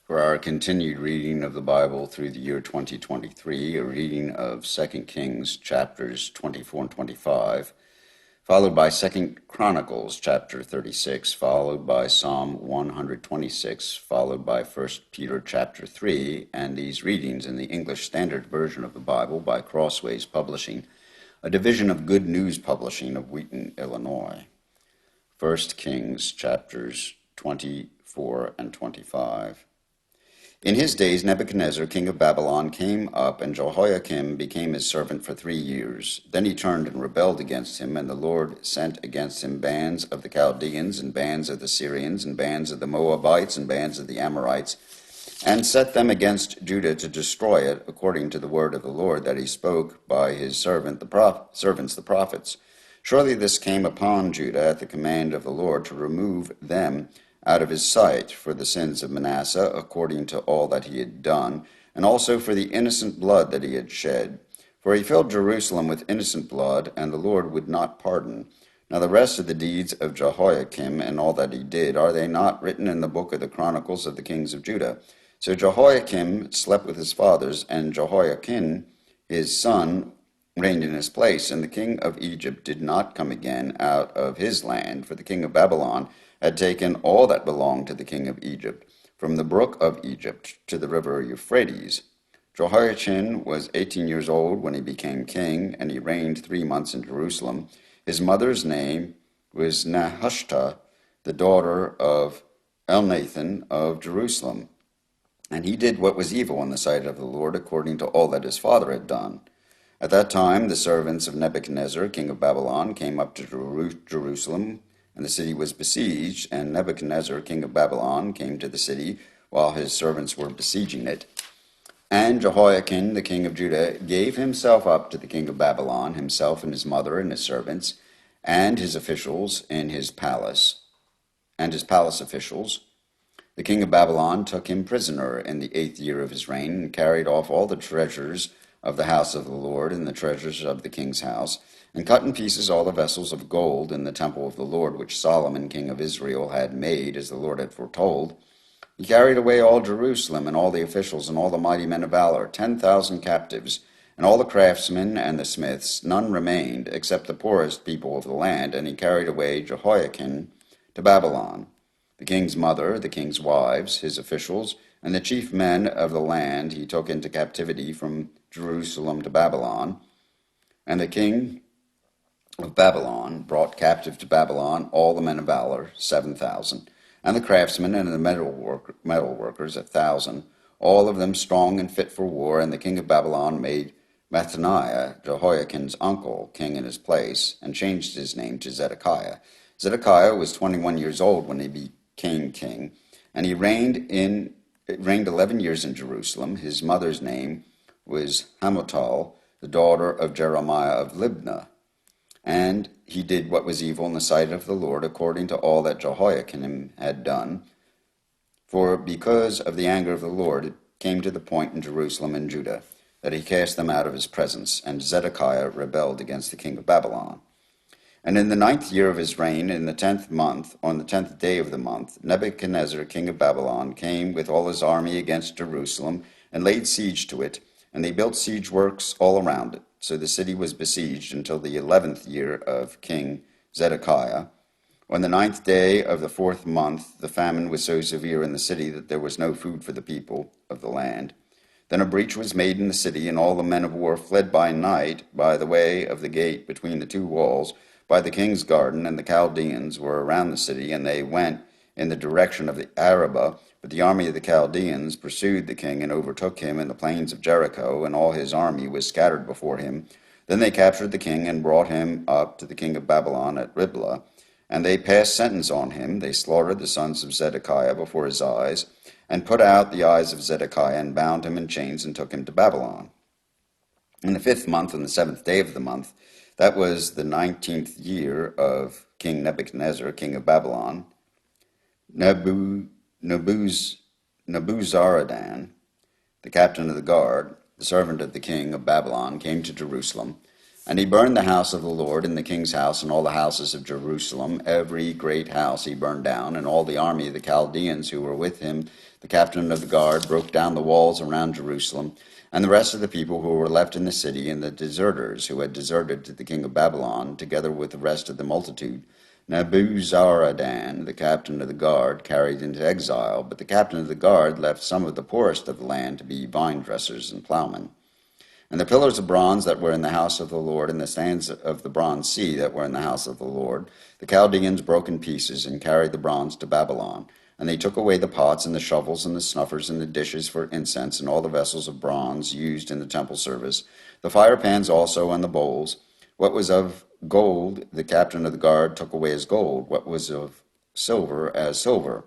For our continued reading of the Bible through the year 2023, a reading of 2 Kings chapters 24 and 25, followed by 2 Chronicles chapter 36, followed by Psalm 126, followed by 1 Peter chapter 3, and these readings in the English Standard Version of the Bible by Crossways Publishing, a division of Good News Publishing of Wheaton, Illinois. 1 Kings chapters 24 and 25. In his days Nebuchadnezzar, king of Babylon, came up, and Jehoiakim became his servant for 3 years. Then he turned and rebelled against him, and the Lord sent against him bands of the Chaldeans, and bands of the Syrians, and bands of the Moabites, and bands of the Amorites, and set them against Judah to destroy it, according to the word of the Lord that he spoke by his servants the prophets. Surely this came upon Judah at the command of the Lord to remove them out of his sight for the sins of Manasseh, according to all that he had done, and also for the innocent blood that he had shed. For he filled Jerusalem with innocent blood, and the Lord would not pardon. Now the rest of the deeds of Jehoiakim and all that he did, are they not written in the book of the Chronicles of the kings of Judah? So Jehoiakim slept with his fathers, and Jehoiakim his son reigned in his place. And the king of Egypt did not come again out of his land, for the king of Babylon had taken all that belonged to the king of Egypt, from the brook of Egypt to the river Euphrates. Jehoiachin was 18 years old when he became king, and he reigned 3 months in Jerusalem. His mother's name was Nehushta, the daughter of Elnathan of Jerusalem. And he did what was evil in the sight of the Lord, according to all that his father had done. At that time the servants of Nebuchadnezzar, king of Babylon, came up to Jerusalem, and the city was besieged, and Nebuchadnezzar, king of Babylon, came to the city while his servants were besieging it. And Jehoiakim, the king of Judah, gave himself up to the king of Babylon, himself and his mother and his servants, and his officials in his palace, and his palace officials. The king of Babylon took him prisoner in the 8th year of his reign, and carried off all the treasures of the house of the Lord and the treasures of the king's house, and cut in pieces all the vessels of gold in the temple of the Lord, which Solomon king of Israel had made, as the Lord had foretold. He carried away all Jerusalem, and all the officials, and all the mighty men of valor, 10,000 captives, and all the craftsmen and the smiths. None remained, except the poorest people of the land, and he carried away Jehoiakim to Babylon. The king's mother, the king's wives, his officials, and the chief men of the land he took into captivity from Jerusalem to Babylon. And the king of Babylon brought captive to Babylon all the men of valor, 7,000, and the craftsmen and the metal workers, 1,000, all of them strong and fit for war. And the king of Babylon made Mattaniah, Jehoiakim's uncle, king in his place, and changed his name to Zedekiah. Zedekiah was 21 years old when he became king, and he reigned 11 years in Jerusalem. His mother's name was Hamutal, the daughter of Jeremiah of Libnah. And he did what was evil in the sight of the Lord, according to all that Jehoiakim had done. For because of the anger of the Lord, it came to the point in Jerusalem and Judah that he cast them out of his presence, and Zedekiah rebelled against the king of Babylon. And in the 9th year of his reign, in the 10th month, on the 10th day of the month, Nebuchadnezzar, king of Babylon, came with all his army against Jerusalem, and laid siege to it, and they built siege works all around it. So the city was besieged until the 11th year of King Zedekiah. On the 9th day of the 4th month, the famine was so severe in the city that there was no food for the people of the land. Then a breach was made in the city, and all the men of war fled by night by the way of the gate between the 2 walls, by the king's garden, and the Chaldeans were around the city, and they went in the direction of the Arabah. But the army of the Chaldeans pursued the king and overtook him in the plains of Jericho, and all his army was scattered before him. Then they captured the king and brought him up to the king of Babylon at Riblah, and they passed sentence on him. They slaughtered the sons of Zedekiah before his eyes, and put out the eyes of Zedekiah, and bound him in chains, and took him to Babylon. In the 5th month, on the 7th day of the month, that was the 19th year of King Nebuchadnezzar, king of Babylon, Nebuzaradan, the captain of the guard, the servant of the king of Babylon, came to Jerusalem. And he burned the house of the Lord and the king's house and all the houses of Jerusalem. Every great house he burned down, and all the army of the Chaldeans who were with him, the captain of the guard, broke down the walls around Jerusalem. And the rest of the people who were left in the city, and the deserters who had deserted to the king of Babylon, together with the rest of the multitude, Nebuzaradan, the captain of the guard, carried into exile. But the captain of the guard left some of the poorest of the land to be vine dressers and plowmen. And the pillars of bronze that were in the house of the Lord, and the stands of the bronze sea that were in the house of the Lord, the Chaldeans broke in pieces and carried the bronze to Babylon. And they took away the pots and the shovels and the snuffers and the dishes for incense and all the vessels of bronze used in the temple service, the fire pans also and the bowls. What was of gold, the captain of the guard took away as gold. What was of silver, as silver.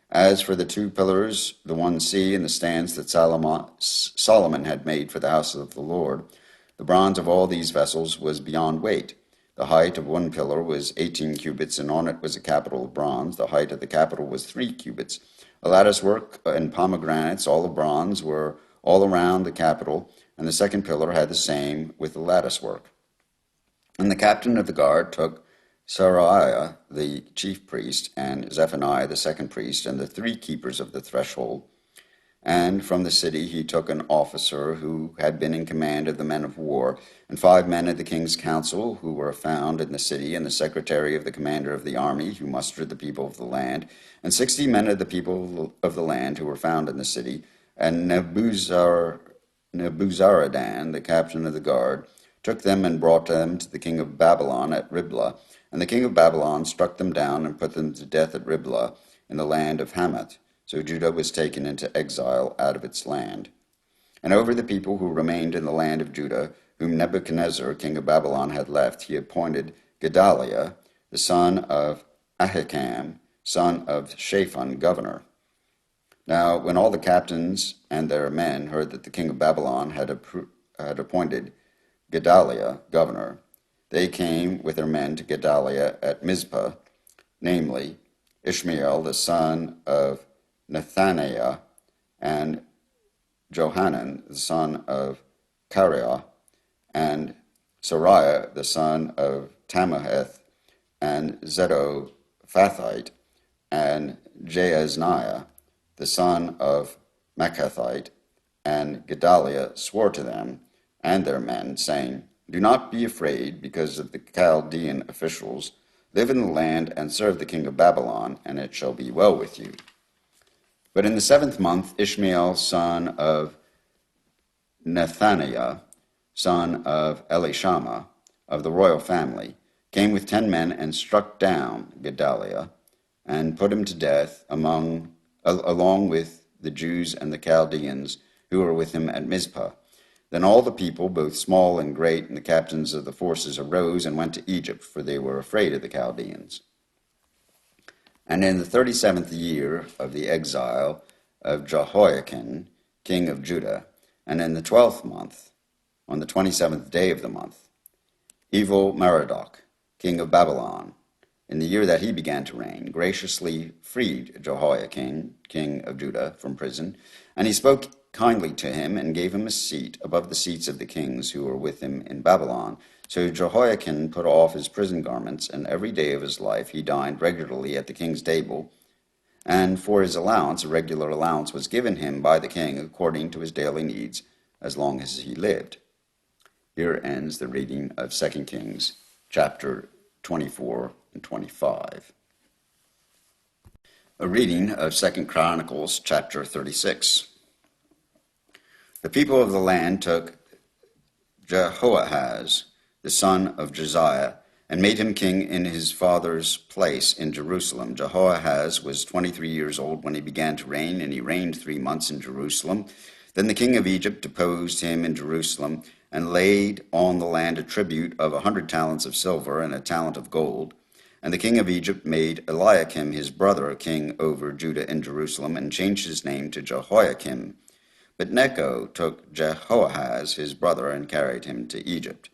As for the two pillars, the one sea, and the stands that Solomon had made for the house of the Lord, the bronze of all these vessels was beyond weight. The height of one pillar was 18 cubits, and on it was a capital of bronze. The height of the capital was 3 cubits. A lattice work and pomegranates, all of bronze, were all around the capital, and the second pillar had the same with the lattice work. And the captain of the guard took Seraiah the chief priest, and Zephaniah the second priest, and the 3 keepers of the threshold. And from the city he took an officer who had been in command of the men of war, and 5 men of the king's council who were found in the city, and the secretary of the commander of the army who mustered the people of the land, and 60 men of the people of the land who were found in the city, and Nebuzaradan, the captain of the guard, took them and brought them to the king of Babylon at Riblah. And the king of Babylon struck them down and put them to death at Riblah in the land of Hamath. So Judah was taken into exile out of its land. And over the people who remained in the land of Judah, whom Nebuchadnezzar, king of Babylon, had left, he appointed Gedaliah, the son of Ahikam, son of Shaphan, governor. Now, when all the captains and their men heard that the king of Babylon had appointed Gedaliah governor, they came with their men to Gedaliah at Mizpah, namely Ishmael the son of Nethaniah, and Johanan the son of Kareah, and Seraiah the son of Tammaheth, and Zedophathite, and Jaazaniah the son of Makathite. And Gedaliah swore to them and their men, saying, "Do not be afraid because of the Chaldean officials. Live in the land and serve the king of Babylon, and it shall be well with you." But in the 7th month, Ishmael, son of Nethaniah, son of Elishama, of the royal family, came with 10 men and struck down Gedaliah and put him to death along with the Jews and the Chaldeans who were with him at Mizpah. Then all the people, both small and great, and the captains of the forces arose and went to Egypt, for they were afraid of the Chaldeans. And in the 37th year of the exile of Jehoiakim, king of Judah, and in the 12th month, on the 27th day of the month, Evil-Merodach, king of Babylon, in the year that he began to reign, graciously freed Jehoiakim, king of Judah, from prison, and he spoke kindly to him and gave him a seat above the seats of the kings who were with him in Babylon. So Jehoiakim put off his prison garments, and every day of his life he dined regularly at the king's table. And for his allowance, a regular allowance was given him by the king according to his daily needs, as long as he lived. Here ends the reading of 2 Kings, chapter 24 and 25. A reading of 2 Chronicles, chapter 36. The people of the land took Jehoahaz, the son of Josiah, and made him king in his father's place in Jerusalem. Jehoahaz was 23 years old when he began to reign, and he reigned 3 months in Jerusalem. Then the king of Egypt deposed him in Jerusalem and laid on the land a tribute of 100 talents of silver and a talent of gold. And the king of Egypt made Eliakim his brother king over Judah in Jerusalem, and changed his name to Jehoiakim. But Necho took Jehoahaz his brother and carried him to Egypt.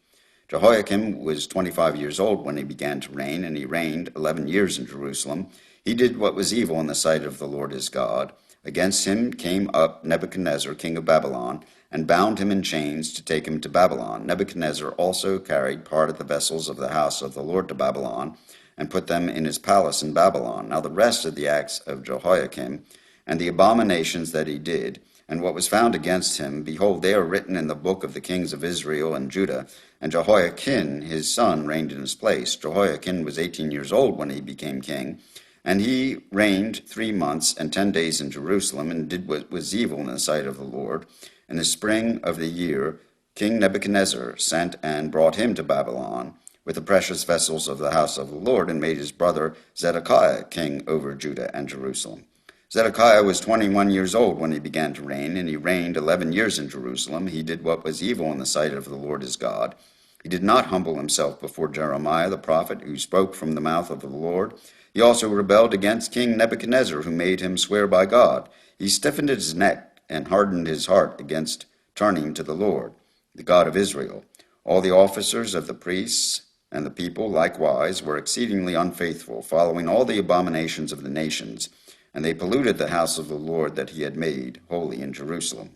Jehoiakim was 25 years old when he began to reign, and he reigned 11 years in Jerusalem. He did what was evil in the sight of the Lord his God, Against him came up Nebuchadnezzar, king of Babylon, and bound him in chains to take him to Babylon. Nebuchadnezzar also carried part of the vessels of the house of the Lord to Babylon, and put them in his palace in Babylon. Now the rest of the acts of Jehoiakim, and the abominations that he did, and what was found against him, behold, they are written in the book of the kings of Israel and Judah. And Jehoiakim his son reigned in his place. Jehoiakim was 18 years old when he became king, and he reigned 3 months and 10 days in Jerusalem, and did what was evil in the sight of the Lord. In the spring of the year, King Nebuchadnezzar sent and brought him to Babylon with the precious vessels of the house of the Lord, and made his brother Zedekiah king over Judah and Jerusalem. Zedekiah was 21 years old when he began to reign, and he reigned 11 years in Jerusalem. He did what was evil in the sight of the Lord his God. He did not humble himself before Jeremiah the prophet, who spoke from the mouth of the Lord. He also rebelled against King Nebuchadnezzar, who made him swear by God. He stiffened his neck and hardened his heart against turning to the Lord, the God of Israel. All the officers of the priests and the people likewise were exceedingly unfaithful, following all the abominations of the nations, and they polluted the house of the Lord that he had made holy in Jerusalem.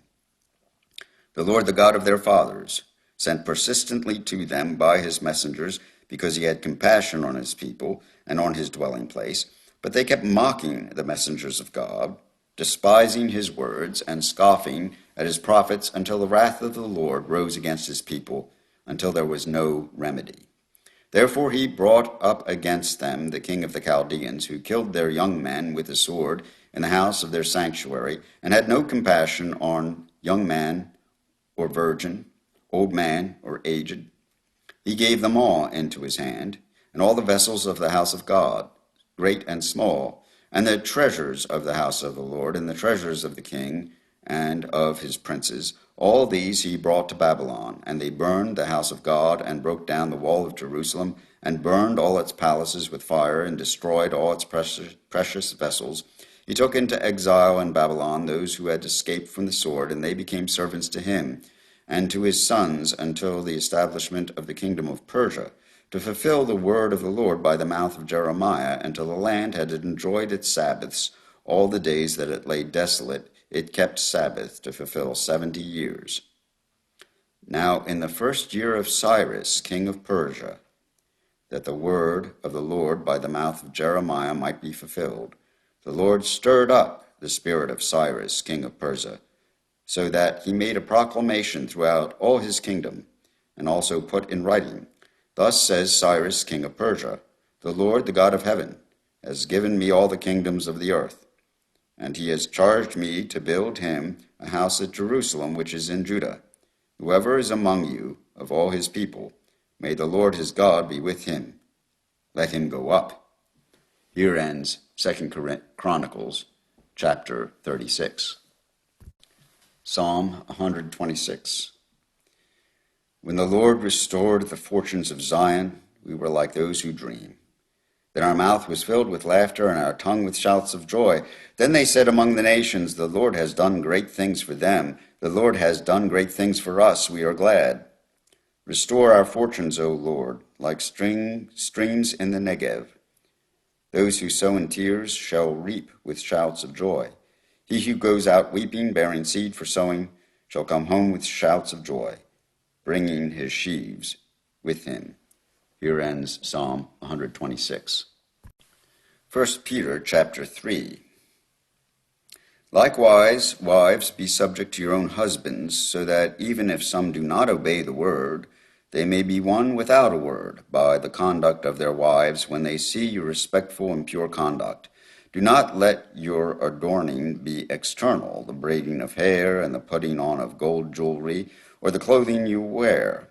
The Lord, the God of their fathers, sent persistently to them by his messengers, because he had compassion on his people and on his dwelling place. But they kept mocking the messengers of God, despising his words, and scoffing at his prophets, until the wrath of the Lord rose against his people, until there was no remedy. Therefore he brought up against them the king of the Chaldeans, who killed their young men with the sword in the house of their sanctuary, and had no compassion on young man or virgin, old man or aged. He gave them all into his hand, and all the vessels of the house of God, great and small, and the treasures of the house of the Lord, and the treasures of the king and of his princes. All these he brought to Babylon, and they burned the house of God, and broke down the wall of Jerusalem, and burned all its palaces with fire, and destroyed all its precious vessels. He took into exile in Babylon those who had escaped from the sword, and they became servants to him and to his sons until the establishment of the kingdom of Persia, to fulfill the word of the Lord by the mouth of Jeremiah, until the land had enjoyed its Sabbaths. All the days that it lay desolate, it kept Sabbath to fulfill 70 years. Now in the first year of Cyrus, king of Persia, that the word of the Lord by the mouth of Jeremiah might be fulfilled, the Lord stirred up the spirit of Cyrus, king of Persia, so that he made a proclamation throughout all his kingdom, and also put in writing, Thus says Cyrus, king of Persia, The Lord, the God of heaven, has given me all the kingdoms of the earth, and he has charged me to build him a house at Jerusalem, which is in Judah. Whoever is among you, of all his people, may the Lord his God be with him. Let him go up. Here ends 2 Chronicles chapter 36. Psalm 126. When the Lord restored the fortunes of Zion, we were like those who dream. Then our mouth was filled with laughter, and our tongue with shouts of joy. Then they said among the nations, The Lord has done great things for them. The Lord has done great things for us. We are glad. Restore our fortunes, O Lord, like streams in the Negev. Those who sow in tears shall reap with shouts of joy. He who goes out weeping, bearing seed for sowing, shall come home with shouts of joy, bringing his sheaves with him. Here ends Psalm 126. 1 Peter chapter 3. Likewise, wives, be subject to your own husbands, so that even if some do not obey the word, they may be won without a word by the conduct of their wives when they see your respectful and pure conduct. Do not let your adorning be external, the braiding of hair and the putting on of gold jewelry, or the clothing you wear.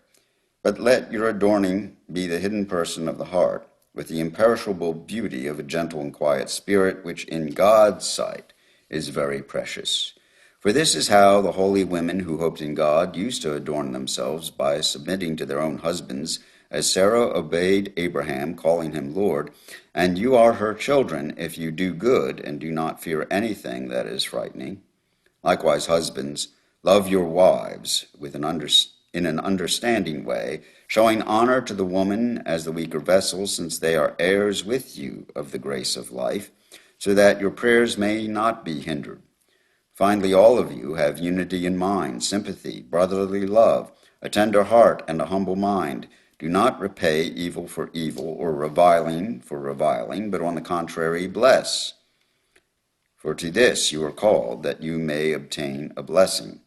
But let your adorning be the hidden person of the heart, with the imperishable beauty of a gentle and quiet spirit, which in God's sight is very precious. For this is how the holy women who hoped in God used to adorn themselves, by submitting to their own husbands, as Sarah obeyed Abraham, calling him Lord. And you are her children if you do good and do not fear anything that is frightening. Likewise, husbands, love your wives in an understanding way, showing honor to the woman as the weaker vessel, since they are heirs with you of the grace of life, so that your prayers may not be hindered. Finally, all of you have unity in mind, sympathy, brotherly love, a tender heart, and a humble mind. Do not repay evil for evil or reviling for reviling, but on the contrary, bless. For to this you are called, that you may obtain a blessing.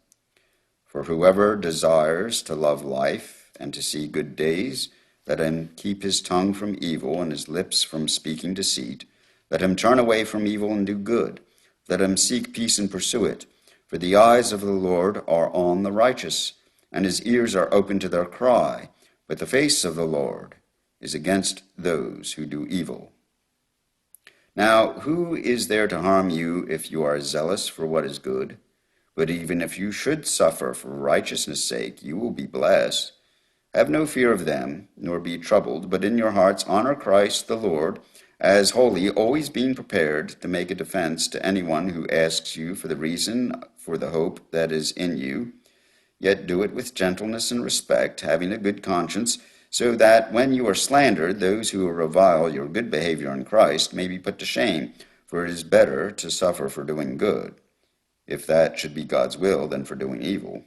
For whoever desires to love life and to see good days, let him keep his tongue from evil and his lips from speaking deceit. Let him turn away from evil and do good. Let him seek peace and pursue it. For the eyes of the Lord are on the righteous, and his ears are open to their cry. But the face of the Lord is against those who do evil. Now, who is there to harm you if you are zealous for what is good? But even if you should suffer for righteousness' sake, you will be blessed. Have no fear of them, nor be troubled, but in your hearts honor Christ the Lord as holy, always being prepared to make a defense to anyone who asks you for the reason for the hope that is in you. Yet do it with gentleness and respect, having a good conscience, so that when you are slandered, those who revile your good behavior in Christ may be put to shame, for it is better to suffer for doing good, if that should be God's will, than for doing evil.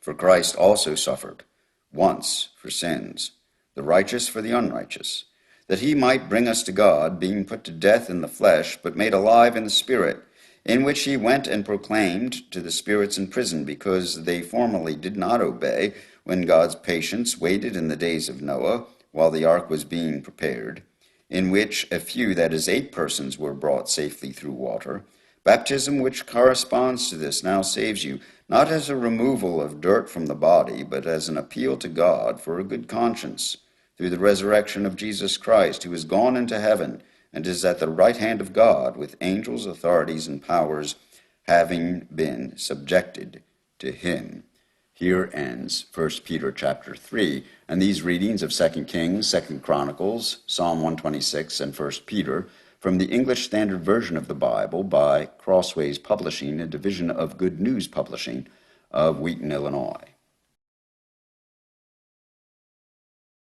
For Christ also suffered once for sins, the righteous for the unrighteous, that he might bring us to God, being put to death in the flesh, but made alive in the Spirit, in which he went and proclaimed to the spirits in prison, because they formerly did not obey, when God's patience waited in the days of Noah, while the ark was being prepared, in which a few, that is 8 persons, were brought safely through water. Baptism, which corresponds to this, now saves you, not as a removal of dirt from the body, but as an appeal to God for a good conscience, through the resurrection of Jesus Christ, who is gone into heaven, and is at the right hand of God, with angels, authorities, and powers, having been subjected to him. Here ends 1 Peter chapter 3, and these readings of 2 Kings, 2 Chronicles, Psalm 126, and 1 Peter, from the English Standard Version of the Bible by Crossways Publishing, a division of Good News Publishing of Wheaton, Illinois.